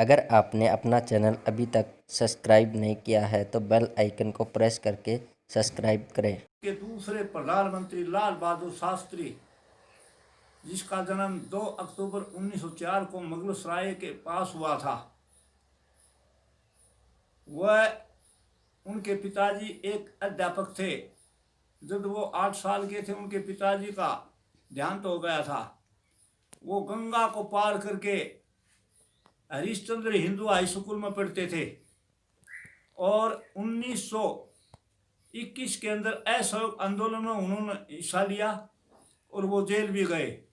अगर आपने अपना चैनल अभी तक सब्सक्राइब नहीं किया है तो बेल आइकन को प्रेस करके सब्सक्राइब करें। के दूसरे प्रधानमंत्री लाल बहादुर शास्त्री, जिसका जन्म 2 अक्टूबर 1904 को मुगलसराय के पास हुआ था, वह उनके पिताजी एक अध्यापक थे। जब वो 8 साल के थे उनके पिताजी का देहांत हो गया था। वो गंगा को पार करके हरिश्चंद्र हिंदू हाई स्कूल में पढ़ते थे और 1921 के अंदर असहयोग आंदोलन में उन्होंने हिस्सा लिया और वो जेल भी गए।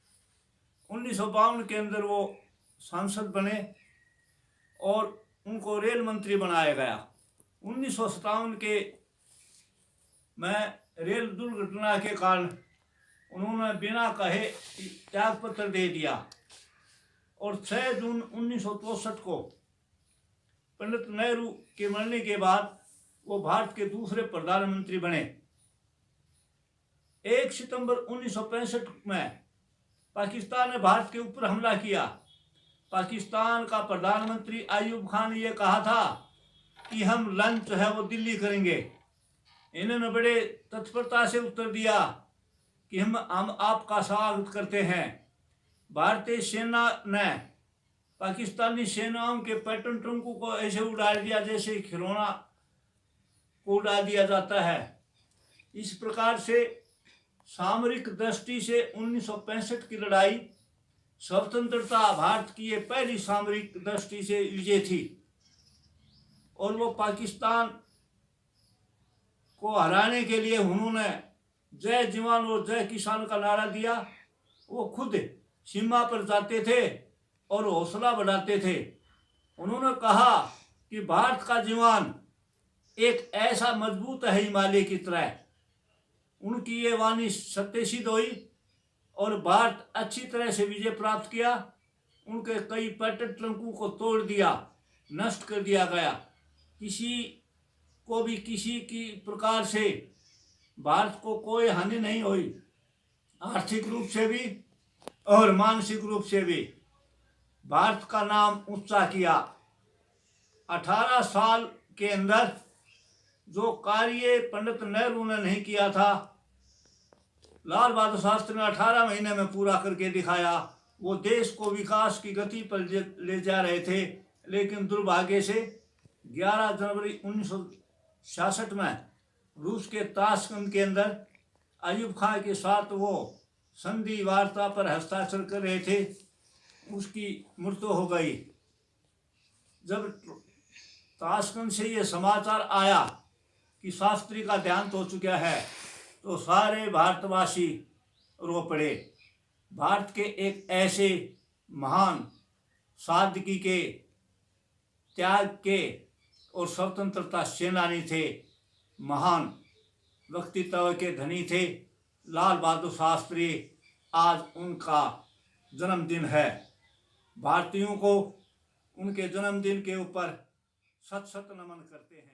1952 के अंदर वो सांसद बने और उनको रेल मंत्री बनाया गया। 1957 के में रेल दुर्घटना के कारण उन्होंने बिना कहे त्यागपत्र दे दिया और 6 जून 1964 को पंडित नेहरू के मरने के बाद वो भारत के दूसरे प्रधानमंत्री बने। 1 सितंबर 1965 में पाकिस्तान ने भारत के ऊपर हमला किया। पाकिस्तान का प्रधानमंत्री अयूब खान ये कहा था कि हम लंच है वो दिल्ली करेंगे। इन्होंने बड़े तत्परता से उत्तर दिया कि हम आपका स्वागत करते हैं। भारतीय सेना ने पाकिस्तानी सेनाओं के पैटर्न टंकों को ऐसे उड़ा दिया जैसे खिलौना को उड़ा दिया जाता है। इस प्रकार से सामरिक दृष्टि से 1965 की लड़ाई स्वतंत्रता भारत की ये पहली सामरिक दृष्टि से विजय थी और वो पाकिस्तान को हराने के लिए उन्होंने जय जवान और जय किसान का नारा दिया। वो खुद सीमा पर जाते थे और हौसला बढ़ाते थे। उन्होंने कहा कि भारत का जवान एक ऐसा मजबूत है हिमालय की तरह। उनकी ये वाणी सत्य सिद्ध हुई और भारत अच्छी तरह से विजय प्राप्त किया। उनके कई पैटर्न टंकों को तोड़ दिया, नष्ट कर दिया गया। किसी को भी किसी की प्रकार से भारत को कोई हानि नहीं हुई, आर्थिक रूप से भी और मानसिक रूप से भी। भारत का नाम ऊंचा किया। 18 साल के अंदर जो कार्य पंडित नेहरू ने नहीं किया था, लाल बहादुर शास्त्री ने 18 महीने में पूरा करके दिखाया। वो देश को विकास की गति पर ले जा रहे थे, लेकिन दुर्भाग्य से 11 जनवरी 1966 में रूस के ताशकंद के अंदर अयूब खान के साथ वो संधि वार्ता पर हस्ताक्षर कर रहे थे, उसकी मृत्यु हो गई। जब ताशकंद से ये समाचार आया कि शास्त्री का देहांत हो चुका है तो सारे भारतवासी रो पड़े। भारत के एक ऐसे महान सादगी के, त्याग के और स्वतंत्रता सेनानी थे, महान व्यक्तित्व के धनी थे लाल बहादुर शास्त्री। आज उनका जन्मदिन है। भारतीयों को उनके जन्मदिन के ऊपर सत सत नमन करते हैं।